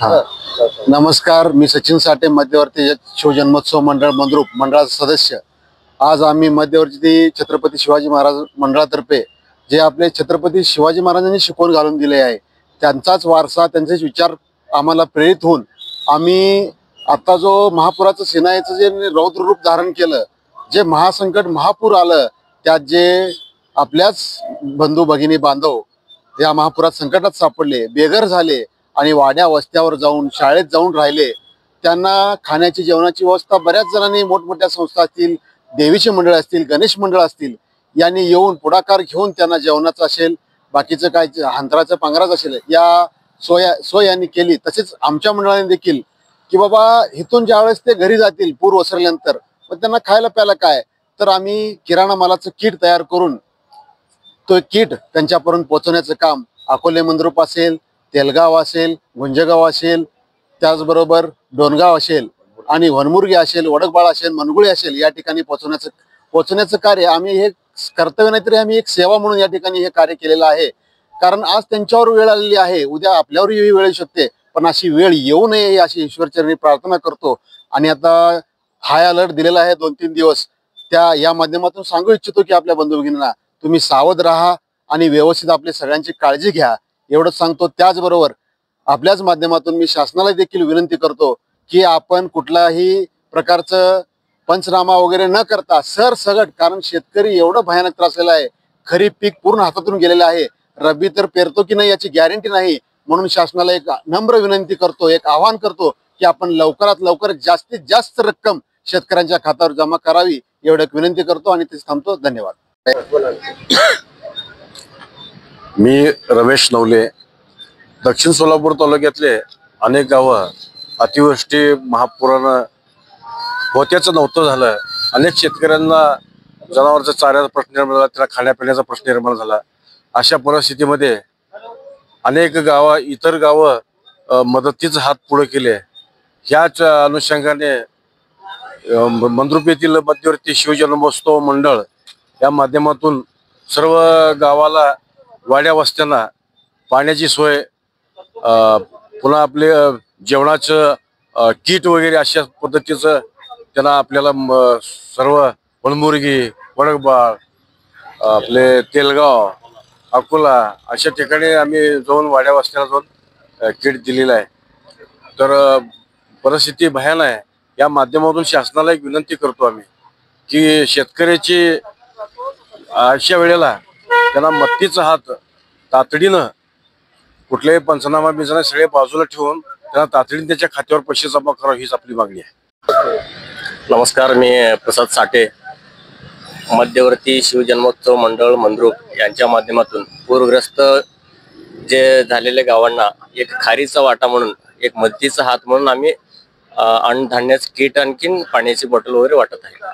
हा. नमस्कार, मी सचिन साठे, मध्यवर्ती शिवजन्मोत्सव मंडळ मंद्रुप मंडळाचा सदस्य. आज आम्ही मध्यवर्ती छत्रपती शिवाजी महाराज मंडळातर्फे जे आपले छत्रपती शिवाजी महाराजांनी शिकवण घालून दिले आहे, त्यांचाच वारसा, त्यांचेच विचार आम्हाला प्रेरित होऊन आम्ही आता जो महापुराचं सेनाचं जे रौद्र रूप धारण केलं, जे महासंकट महापूर आलं, त्यात जे आपल्याच बंधू भगिनी बांधव या महापुरात संकटात सापडले, बेघर झाले आणि वाड्या वस्त्यावर जाऊन शाळेत जाऊन राहिले, त्यांना खाण्याची जेवणाची व्यवस्था बऱ्याच जणांनी मोठमोठ्या संस्था असतील, देवीचे मंडळ असतील, गणेश मंडळ असतील यांनी येऊन पुढाकार घेऊन त्यांना जेवणाचं असेल, बाकीचं काय अंतराचं पांघराचं असेल, या सोय यांनी केली. तसेच आमच्या मंडळाने देखील की बाबा इथून ज्यावेळेस ते घरी जातील पूर ओसरल्यानंतर, मग त्यांना खायला प्यायला काय, तर आम्ही किराणा मालाचं किट तयार करून तो किट त्यांच्यापर्यंत पोहोचवण्याचं काम अकोले मंद्रुप असेल, तेलगाव असेल, गुंजगाव असेल, त्याचबरोबर डोनगाव असेल आणि वनमुर्गी असेल, वडकबाळ असेल, मनगुळे असेल, या ठिकाणी पोहोचण्याचं कार्य आम्ही हे कर्तव्य नाही तरी आम्ही एक सेवा म्हणून या ठिकाणी हे कार्य केलेलं आहे. कारण आज त्यांच्यावर वेळ आलेली आहे, उद्या आपल्यावरही वेळ येऊ शकते, पण अशी वेळ येऊ नये अशी ईश्वरचरणी प्रार्थना करतो. आणि आता हाय अलर्ट दिलेला आहे 2-3 दिवस, या माध्यमातून सांगू इच्छितो की आपल्या बंधू भगिनींना तुम्ही सावध राहा आणि व्यवस्थित आपली सगळ्यांची काळजी घ्या, एवढंच सांगतो. त्याचबरोबर आपल्याच माध्यमातून मी शासनाला देखील विनंती करतो की आपण कुठलाही प्रकारचं पंचनामा वगैरे न करता सरसगट, कारण शेतकरी एवढं भयानक त्रासलेला आहे, खरीप पीक पूर्ण हातातून गेलेलं आहे, रब्बी तर पेरतो की नाही याची गॅरंटी नाही. म्हणून शासनाला एक नम्र विनंती करतो, एक आवाहन करतो की आपण लवकरात लवकर जास्तीत जास्त रक्कम शेतकऱ्यांच्या खात्यावर जमा करावी, एवढं विनंती करतो आणि तेच थांबतो. धन्यवाद. मी रमेश नवले. दक्षिण सोलापूर तालुक्यातले अनेक गावं अतिवृष्टी महापुरानं होत्याचं नव्हतं झालं. अनेक शेतकऱ्यांना जनावरचा चाऱ्याचा प्रश्न निर्माण झाला, त्याला खाण्यापिण्याचा प्रश्न निर्माण झाला. अशा परिस्थितीमध्ये अनेक गावं, इतर गावं मदतीचा हात पुढे केले. ह्याच अनुषंगाने मंद्रुप येथील मध्यवर्ती शिवजन्मोत्सव मंडळ या माध्यमातून सर्व गावाला, वाड्या वस्त्यांना पाण्याची सोय, पुन्हा आपले जेवणाचं किट वगैरे अशा पद्धतीचं त्यांना आपल्याला सर्व वनमुर्गी, वडकबाळ, आपले तेलगाव, अकोला अशा ठिकाणी आम्ही जाऊन वाड्या वस्त्याला जाऊन किट दिलेलं आहे. तर परिस्थिती भयानक आहे. या माध्यमातून शासनाला एक विनंती करतो आम्ही की शेतकऱ्याची अशा वेळेला त्यांना मदतीचा हात तातडीनं, कुठल्याही पंचनामा बिंचनामा सगळे बाजूला ठेवून त्यांना तातडीने त्याच्या खात्यावर पैसे जमा करावे, हीच आपली मागणी आहे. नमस्कार, मी प्रसाद साठे, मध्यवर्ती शिवजन्मोत्सव मंडळ मंद्रुप यांच्या माध्यमातून पूरग्रस्त जे झालेल्या गावांना एक खारीचा वाटा म्हणून, एक मदतीचा हात म्हणून आम्ही अन्नधान्याचं किट, आणखीन पाण्याची बॉटल वगैरे वाटत आहे.